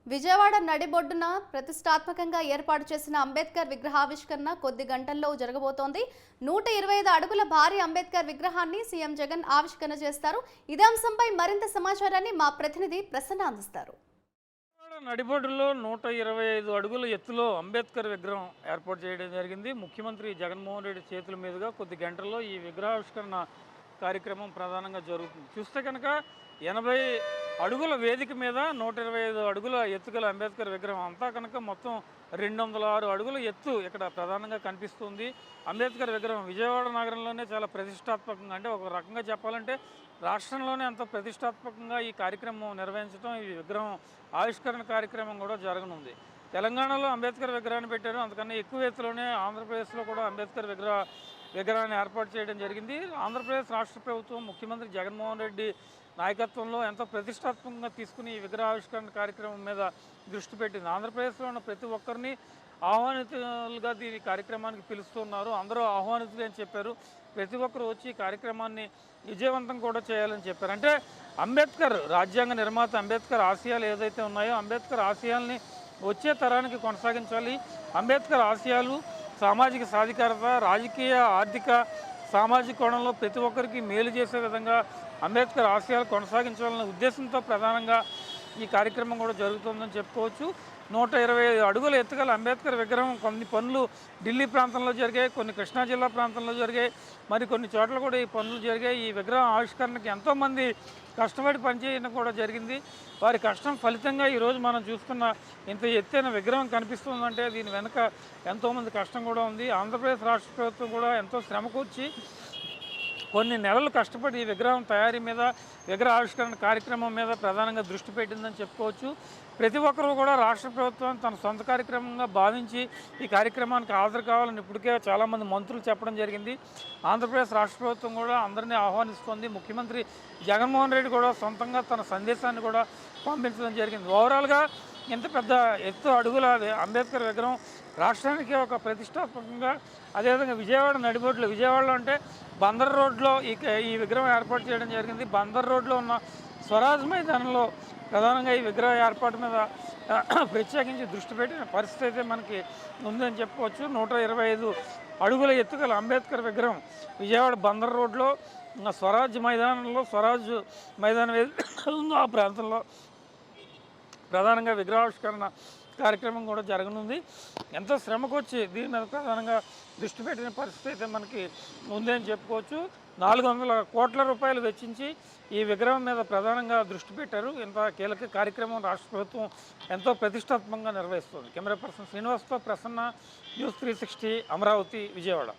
విజయవాడ నడిబొడ్డున ప్రతిష్టాత్మకంగా ఏర్పాటు చేసిన అంబేద్కర్ విగ్రహావిష్కరణ కొద్ది గంటల్లో జరగబోతోంది. 125 అడుగుల భారీ అంబేద్కర్ విగ్రహాన్ని సీఎం జగన్ ఆవిష్కరణ చేస్తారు. ఇదే అంశంపై మరింత సమాచారాన్ని మా ప్రతినిధి ప్రసన్న అందిస్తారు. నడిబొడ్డులో 125 అడుగుల ఎత్తులో అంబేద్కర్ విగ్రహం ఏర్పాటు చేయడం జరిగింది. ముఖ్యమంత్రి జగన్మోహన్ రెడ్డి చేతుల మీదుగా కొద్ది గంటల్లో ఈ విగ్రహావిష్కరణ కార్యక్రమం ప్రధానంగా జరుగుతుంది. చూస్తే కనుక 80 అడుగుల వేదిక మీద 125 అడుగుల ఎత్తుగల అంబేద్కర్ విగ్రహం అంతా కనుక మొత్తం 206 అడుగుల ఎత్తు ఇక్కడ ప్రధానంగా కనిపిస్తుంది. అంబేద్కర్ విగ్రహం విజయవాడ నగరంలోనే చాలా ప్రతిష్టాత్మకంగా, అంటే ఒక రకంగా చెప్పాలంటే రాష్ట్రంలోనే ఎంతో ప్రతిష్టాత్మకంగా ఈ కార్యక్రమం నిర్వహించడం, ఈ విగ్రహం ఆవిష్కరణ కార్యక్రమం కూడా జరగనుంది. తెలంగాణలో అంబేద్కర్ విగ్రహాన్ని పెట్టారు, అంతకన్నా ఎక్కువ ఎత్తులోనే ఆంధ్రప్రదేశ్లో కూడా అంబేద్కర్ విగ్రహాన్ని ఏర్పాటు చేయడం జరిగింది. ఆంధ్రప్రదేశ్ రాష్ట్ర ప్రభుత్వం ముఖ్యమంత్రి జగన్మోహన్ రెడ్డి నాయకత్వంలో ఎంతో ప్రతిష్టాత్మకంగా తీసుకుని ఈ విగ్రహావిష్కరణ కార్యక్రమం మీద దృష్టి పెట్టింది. ఆంధ్రప్రదేశ్లో ఉన్న ప్రతి ఒక్కరిని ఆహ్వానితులుగా దీని కార్యక్రమానికి పిలుస్తున్నారు. అందరూ ఆహ్వానితులు అని చెప్పారు. ప్రతి ఒక్కరు వచ్చి ఈ కార్యక్రమాన్ని విజయవంతం కూడా చేయాలని చెప్పారు. అంటే అంబేద్కర్ రాజ్యాంగ నిర్మాత అంబేద్కర్ ఆశయాలు ఏదైతే ఉన్నాయో అంబేద్కర్ ఆశయాల్ని వచ్చే తరానికి కొనసాగించాలి. అంబేద్కర్ ఆశయాలు సామాజిక సాధికారత, రాజకీయ, ఆర్థిక, సామాజిక కోణంలో ప్రతి ఒక్కరికి మేలు చేసే విధంగా అంబేద్కర్ ఆశయాలు కొనసాగించాలనే ఉద్దేశంతో ప్రధానంగా ఈ కార్యక్రమం కూడా జరుగుతుందని చెప్పుకోవచ్చు. 125 అడుగుల ఎత్తుగల అంబేద్కర్ విగ్రహం కొన్ని పనులు ఢిల్లీ ప్రాంతంలో జరిగాయి, కొన్ని కృష్ణా జిల్లా ప్రాంతంలో జరిగాయి, మరి కొన్ని చోట్ల కూడా ఈ పనులు జరిగాయి. ఈ విగ్రహం ఆవిష్కరణకి ఎంతోమంది కష్టపడి పనిచేయడం కూడా జరిగింది. వారి కష్టం ఫలితంగా ఈరోజు మనం చూస్తున్న ఇంత ఎత్తైన విగ్రహం కనిపిస్తుందంటే దీని వెనుక ఎంతోమంది కష్టం కూడా ఉంది. ఆంధ్రప్రదేశ్ రాష్ట్ర ప్రభుత్వం కూడా ఎంతో శ్రమకూర్చి కొన్ని నెలలు కష్టపడి ఈ విగ్రహం తయారీ మీద, విగ్రహ ఆవిష్కరణ కార్యక్రమం మీద ప్రధానంగా దృష్టి పెట్టిందని చెప్పుకోవచ్చు. ప్రతి ఒక్కరూ కూడా రాష్ట్ర ప్రభుత్వం తన సొంత కార్యక్రమంగా భావించి ఈ కార్యక్రమానికి హాజరు కావాలని ఇప్పటికే చాలామంది మంత్రులు చెప్పడం జరిగింది. ఆంధ్రప్రదేశ్ రాష్ట్ర ప్రభుత్వం కూడా అందరినీ ఆహ్వానిస్తోంది. ముఖ్యమంత్రి జగన్మోహన్ రెడ్డి కూడా సొంతంగా తన సందేశాన్ని కూడా పంపించడం జరిగింది. ఓవరాల్గా ఇంత పెద్ద ఎత్తు అడుగుల అంబేద్కర్ విగ్రహం రాష్ట్రానికి ఒక ప్రతిష్టాత్మకంగా, అదేవిధంగా విజయవాడ నడిబొడ్డులో, విజయవాడలో అంటే బందర్ రోడ్లో ఈ విగ్రహం ఏర్పాటు చేయడం జరిగింది. బందర్ రోడ్లో ఉన్న స్వరాజ్ మైదానంలో ప్రధానంగా ఈ విగ్రహ ఏర్పాటు మీద ప్రత్యేకించి దృష్టి పెట్టిన పరిస్థితి అయితే మనకి ఉందని చెప్పుకోవచ్చు. 125 అడుగుల ఎత్తుగల అంబేద్కర్ విగ్రహం విజయవాడ బందర్ రోడ్లో స్వరాజ్ మైదానం ఉందో ఆ ప్రాంతంలో ప్రధానంగా విగ్రహావిష్కరణ కార్యక్రమం కూడా జరగనుంది. ఎంతో శ్రమకొచ్చి దీని మీద ప్రధానంగా దృష్టి పెట్టిన పరిస్థితి అయితే మనకి ఉంది అని చెప్పుకోవచ్చు. 400 కోట్ల రూపాయలు వెచ్చించి ఈ విగ్రహం మీద ప్రధానంగా దృష్టి పెట్టారు. ఇంత కీలక కార్యక్రమం రాష్ట్ర ప్రభుత్వం ఎంతో ప్రతిష్టాత్మకంగా నిర్వహిస్తుంది. కెమెరా పర్సన్ శ్రీనివాస్తో ప్రసన్న, న్యూస్ 360, అమరావతి, విజయవాడ.